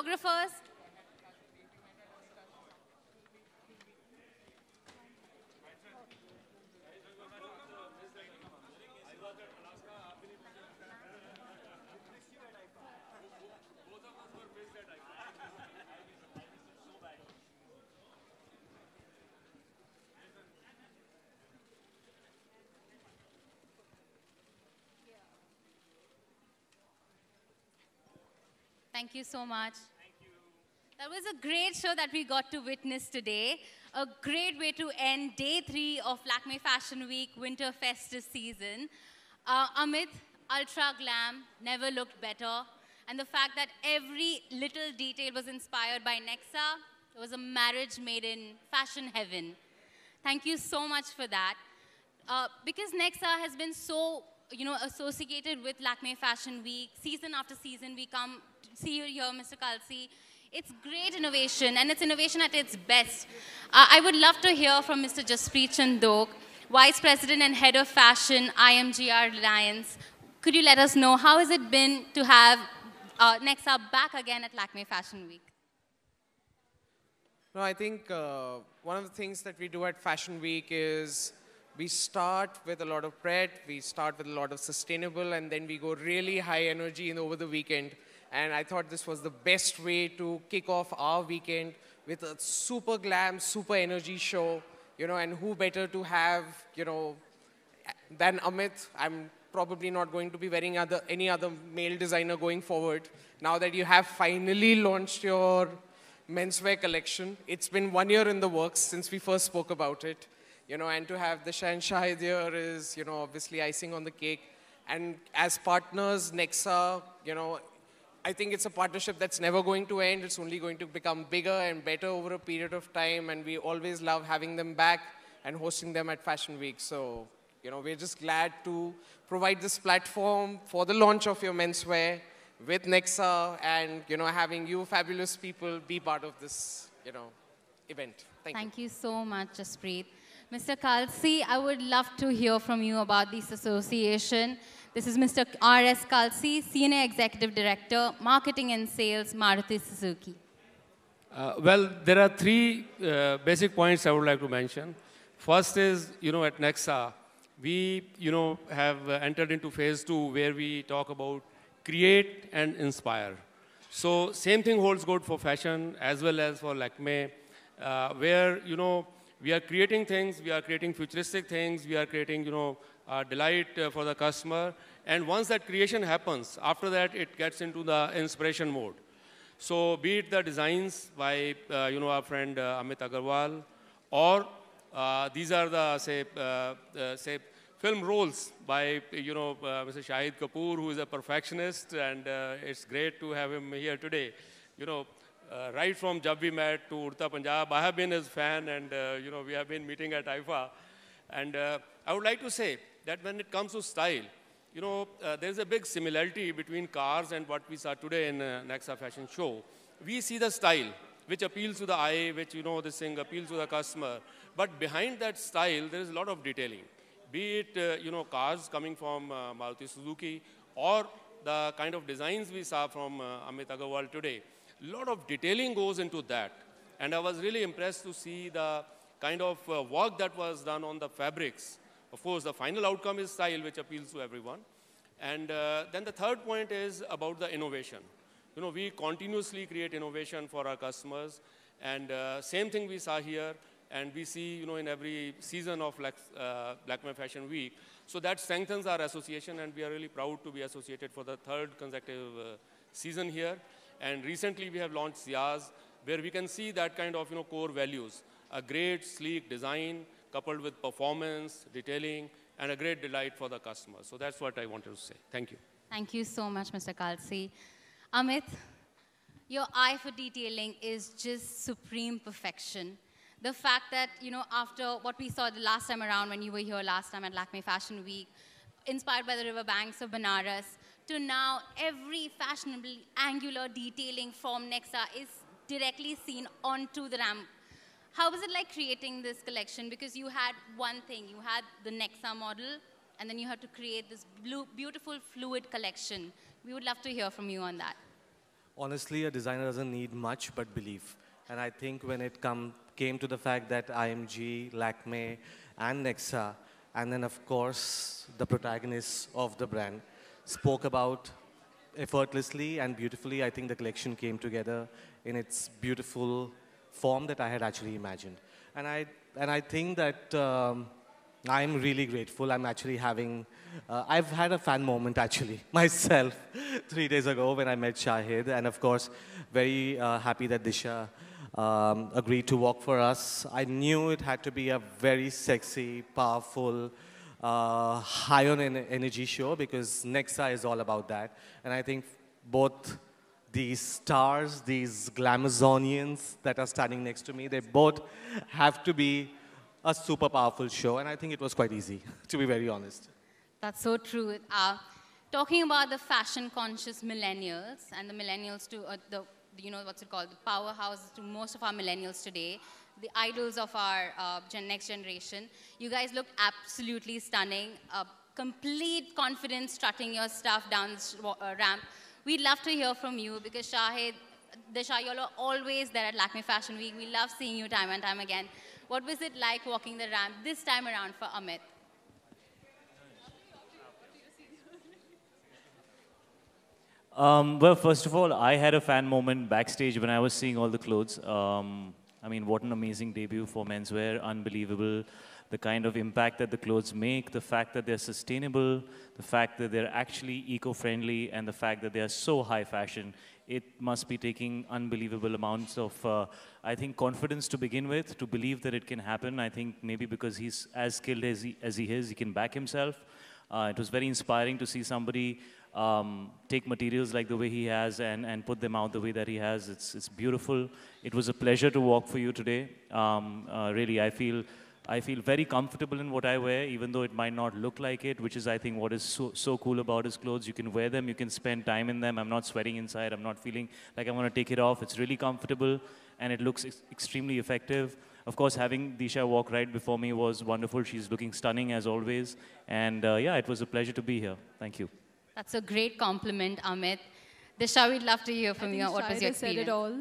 photographers. Thank you so much. That was a great show that we got to witness today. A great way to end day 3 of Lakme Fashion Week Winter Festive season. Amit, ultra glam, never looked better. And the fact that every little detail was inspired by Nexa, it was a marriage made in fashion heaven. Thank you so much for that. Because Nexa has been so, associated with Lakme Fashion Week, season after season, we come to see you here, Mr. Kalsi. It's great innovation, and it's innovation at its best. I would love to hear from Mr. Jaspreet Chandok, Vice President and Head of Fashion, IMGR Alliance. Could you let us know how has it been to have Nexa back again at Lakme Fashion Week? No, I think one of the things that we do at Fashion Week is we start with a lot of prep, we start with a lot of sustainable, and then we go really high energy over the weekend. And I thought this was the best way to kick off our weekend with a super glam, super energy show, and who better to have, than Amit. I'm probably not going to be wearing any other male designer going forward. Now that you have finally launched your menswear collection, it's been 1 year in the works since we first spoke about it, and to have Disha and Shahid here is, obviously icing on the cake. And as partners, Nexa, I think it's a partnership that's never going to end. It's only going to become bigger and better over a period of time. And we always love having them back and hosting them at Fashion Week. So, we're just glad to provide this platform for the launch of your menswear with Nexa and, having you fabulous people be part of this, event. Thank you so much, Jaspreet. Mr. Kalsi, I would love to hear from you about this association. This is Mr. R.S. Kalsi, Senior Executive Director, Marketing and Sales, Maruti Suzuki. Well, there are 3 basic points I would like to mention. First is, at Nexa, we, have entered into phase 2 where we talk about create and inspire. So same thing holds good for fashion as well as for Lakme, where, we are creating things, we are creating futuristic things, we are creating, delight for the customer. And once that creation happens, after that, it gets into the inspiration mode. So be it the designs by, our friend Amit Agarwal, or these are the, say, film roles by, Mr. Shahid Kapoor, who is a perfectionist, and it's great to have him here today. Right from Jab We Met to Urta Punjab, I have been his fan, and we have been meeting at IFA. And I would like to say that when it comes to style, there's a big similarity between cars and what we saw today in Nexa Fashion Show. We see the style, which appeals to the eye, which, this thing appeals to the customer. But behind that style, there is a lot of detailing. Be it, cars coming from Maruti Suzuki, or the kind of designs we saw from Amit Agarwal today. A lot of detailing goes into that. And I was really impressed to see the kind of work that was done on the fabrics. Of course, the final outcome is style, which appeals to everyone. And then the third point is about the innovation. We continuously create innovation for our customers. And same thing we saw here, and we see, in every season of Lakme Fashion Week. So that strengthens our association, and we are really proud to be associated for the 3rd consecutive season here. And recently we have launched Ziaz, where we can see that kind of, core values. A great, sleek design coupled with performance, detailing, and a great delight for the customer. So that's what I wanted to say. Thank you. Thank you so much, Mr. Kalsi. Amit, your eye for detailing is just supreme perfection. The fact that, after what we saw the last time around when you were here last time at Lakme Fashion Week, inspired by the riverbanks of Banaras, to now every fashionable angular detailing from Nexa is directly seen onto the ramp. How was it like creating this collection? Because you had one thing, you had the Nexa model, and then you had to create this beautiful fluid collection. We would love to hear from you on that. Honestly, a designer doesn't need much but belief. And I think when it came to the fact that IMG, Lakme, and Nexa, and then of course the protagonists of the brand, spoke about effortlessly and beautifully, I think the collection came together in its beautiful form that I had actually imagined. And I think that I'm really grateful. I'm actually having, I've had a fan moment actually myself 3 days ago when I met Shahid. And of course, very happy that Disha agreed to walk for us. I knew it had to be a very sexy, powerful, high on energy show because Nexa is all about that. And I think both these stars, these glamazonians that are standing next to me, they both have to be a super powerful show, and I think it was quite easy, to be very honest. That's so true. Talking about the fashion-conscious millennials and the millennials to you know what's it called, the powerhouse to most of our millennials today, the idols of our next generation. You guys looked absolutely stunning. Complete confidence strutting your stuff down the ramp. We'd love to hear from you because Shahid, Disha, you all are always there at Lakme Fashion Week. We love seeing you time and time again. What was it like walking the ramp this time around for Amit? Well, first of all, I had a fan moment backstage when I was seeing all the clothes. I mean, what an amazing debut for menswear, unbelievable. The kind of impact that the clothes make, the fact that they're sustainable, the fact that they're actually eco-friendly, and the fact that they are so high fashion. It must be taking unbelievable amounts of, I think, confidence to begin with, to believe that it can happen. I think maybe because he's as skilled as he is, he can back himself. It was very inspiring to see somebody take materials like the way he has and put them out the way that he has. It's beautiful. It was a pleasure to walk for you today. Really, I feel very comfortable in what I wear, even though it might not look like it, which is, I think, what is so cool about his clothes. You can wear them, you can spend time in them. I'm not sweating inside. I'm not feeling like I want to take it off. It's really comfortable, and it looks extremely effective. Of course, having Disha walk right before me was wonderful. She's looking stunning, as always. And yeah, it was a pleasure to be here. Thank you. That's a great compliment, Amit. Disha, we'd love to hear from you. What was your experience? Said it all.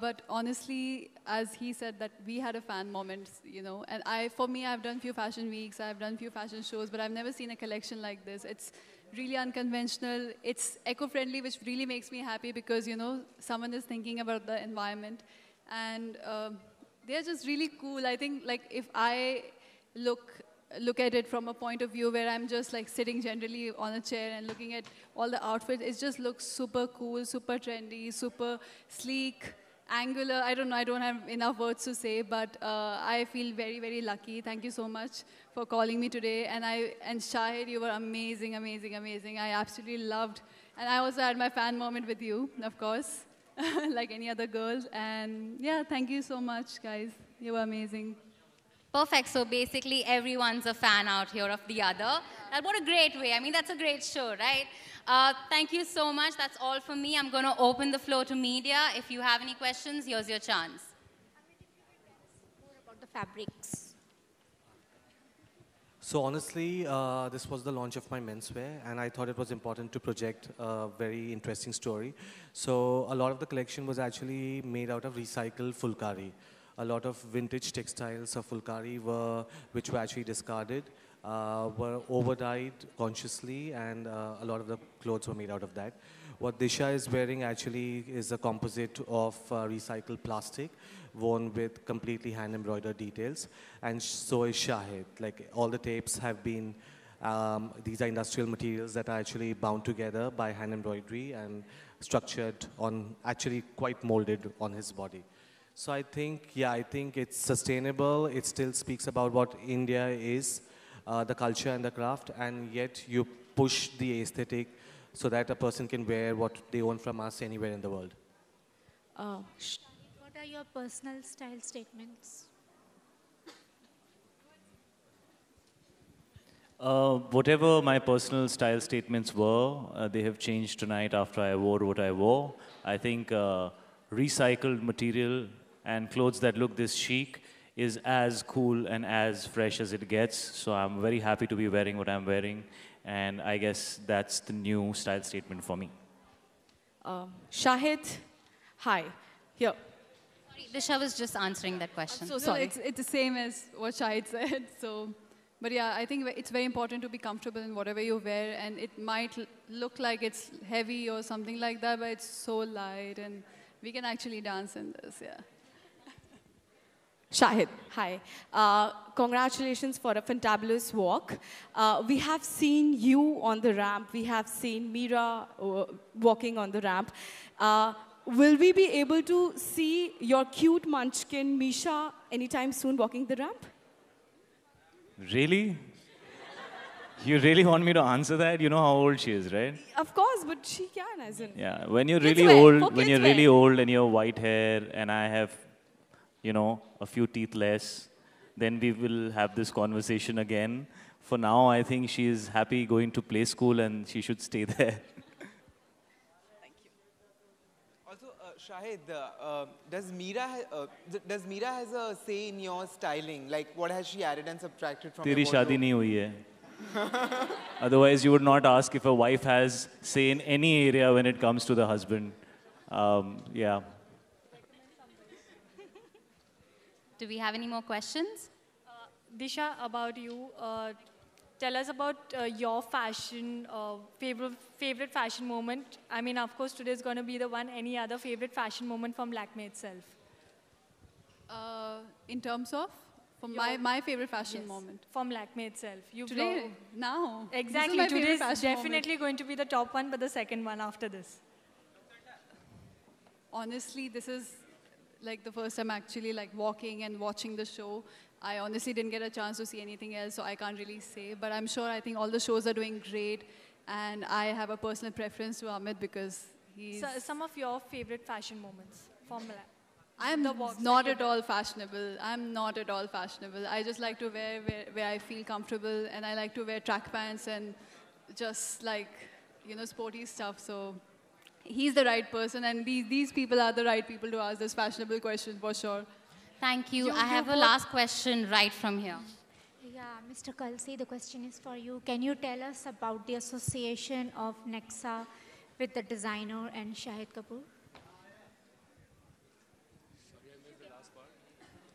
But honestly, as he said, that we had a fan moment, you know. And for me, I've done few fashion weeks, I've done few fashion shows, but I've never seen a collection like this. It's really unconventional. It's eco-friendly, which really makes me happy because, you know, someone is thinking about the environment. And they're just really cool. I think, like, if I look at it from a point of view where I'm just like sitting generally on a chair and looking at all the outfits, it just looks super cool, super trendy, super sleek, angular. I don't know, I don't have enough words to say, but I feel very, very lucky. Thank you so much for calling me today. And Shahid, you were amazing, amazing, amazing. I absolutely loved. And I also had my fan moment with you, of course, like any other girl. And yeah, thank you so much, guys. You were amazing. Perfect. So basically, everyone's a fan out here of the other. What a great way. I mean, that's a great show, right? Thank you so much. That's all for me. I'm going to open the floor to media. If you have any questions, here's your chance. More about the fabrics. So honestly, this was the launch of my menswear, and I thought it was important to project a very interesting story. So a lot of the collection was actually made out of recycled fulkari. A lot of vintage textiles of fulkari which were actually discarded, were over-dyed consciously, and a lot of the clothes were made out of that. What Disha is wearing actually is a composite of recycled plastic, worn with completely hand-embroidered details, and so is Shahid. Like, all the tapes have been, these are industrial materials that are actually bound together by hand embroidery and structured on, actually quite molded on his body. So I think, yeah, I think it's sustainable. It still speaks about what India is, the culture and the craft, and yet you push the aesthetic so that a person can wear what they own from us anywhere in the world. What are your personal style statements? Whatever my personal style statements were, they have changed tonight after I wore what I wore. I think recycled material and clothes that look this chic is as cool and as fresh as it gets. So I'm very happy to be wearing what I'm wearing. And I guess that's the new style statement for me. Shahid, hi. Here. Sorry, Disha was just answering that question. So sorry. It's the same as what Shahid said. So, but yeah, I think it's very important to be comfortable in whatever you wear, and it might look like it's heavy or something like that, but it's so light, and we can actually dance in this. Yeah. Shahid, hi. Congratulations for a fantabulous walk. We have seen you on the ramp. We have seen Meera walking on the ramp. Will we be able to see your cute munchkin, Misha, anytime soon walking the ramp? Really? You really want me to answer that? You know how old she is, right? Of course, but she can, as in. Yeah, when you're Kids really wear, old, for when kids you're wear. really old and you have white hair and I have, you know, a few teeth less, then we will have this conversation again. For now, I think she is happy going to play school and she should stay there. Also, Shahid, does Meera has a say in your styling? Like, what has she added and subtracted from तेरी your शादी wardrobe? नहीं हुई है. Otherwise, you would not ask if a wife has say in any area when it comes to the husband. Yeah. Do we have any more questions? Disha, about you, tell us about your fashion, favorite fashion moment. I mean, of course, today is going to be the one. Any other favorite fashion moment from Lakme itself? In terms of from my favorite fashion moment. From Lakme itself. Today, now. Exactly. This is my Today favorite is fashion definitely going to be the top one, but the second one after this. Honestly, this is like the first time actually like walking and watching the show. I honestly didn't get a chance to see anything else, so I can't really say. But I'm sure I think all the shows are doing great. And I have a personal preference to Amit because he's... So, some of your favorite fashion moments from Lakme. I am The walks not that at you all fashionable. I'm not at all fashionable. I just like to wear where I feel comfortable, and I like to wear track pants and just like, you know, sporty stuff. So he's the right person, and these people are the right people to ask this fashionable question for sure. Thank you. I have a last question right from here. Yeah, Mr. Kalsi, the question is for you. Can you tell us about the association of Nexa with the designer and Shahid Kapoor?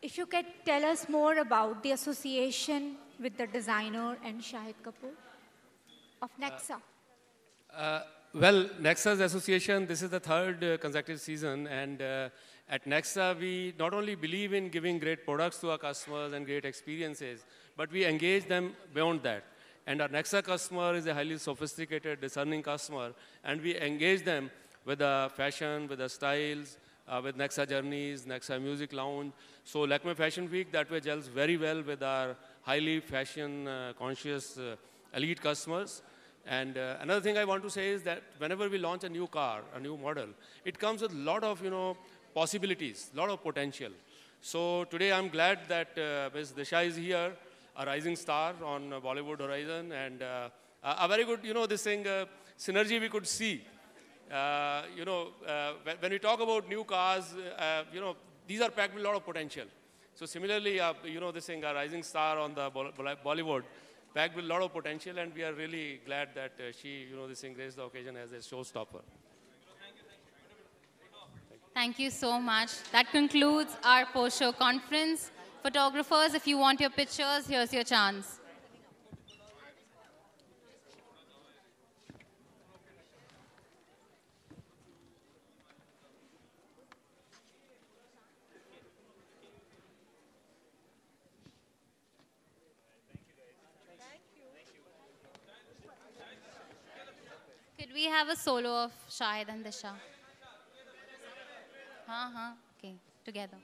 If you could tell us more about the association with the designer and Shahid Kapoor of Nexa. Well, Nexa's association, this is the third consecutive season, and at Nexa, we not only believe in giving great products to our customers and great experiences, but we engage them beyond that. And our Nexa customer is a highly sophisticated, discerning customer, and we engage them with the fashion, with the styles, with Nexa Journeys, Nexa Music Lounge. So Lakme Fashion Week that way gels very well with our highly fashion conscious elite customers. And another thing I want to say is that whenever we launch a new car, a new model, it comes with a lot of, possibilities, a lot of potential. So today I'm glad that Ms. Disha is here, a rising star on Bollywood horizon, and a very good, synergy we could see. When we talk about new cars, these are packed with a lot of potential. So similarly, a rising star on the Bollywood, packed with a lot of potential, and we are really glad that she, graced the occasion as a showstopper. Thank you so much. That concludes our post-show conference. Photographers, if you want your pictures, here's your chance. Could we have a solo of Shahid and Disha? Okay, together.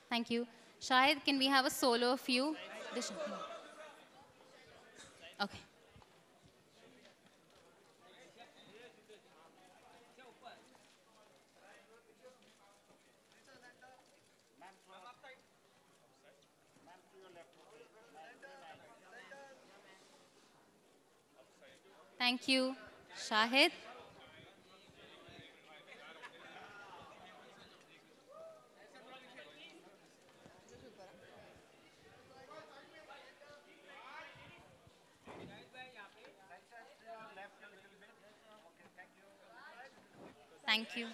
Thank you. Shahid, can we have a solo of you? Disha. Okay. Thank you. Shahid? Thank you.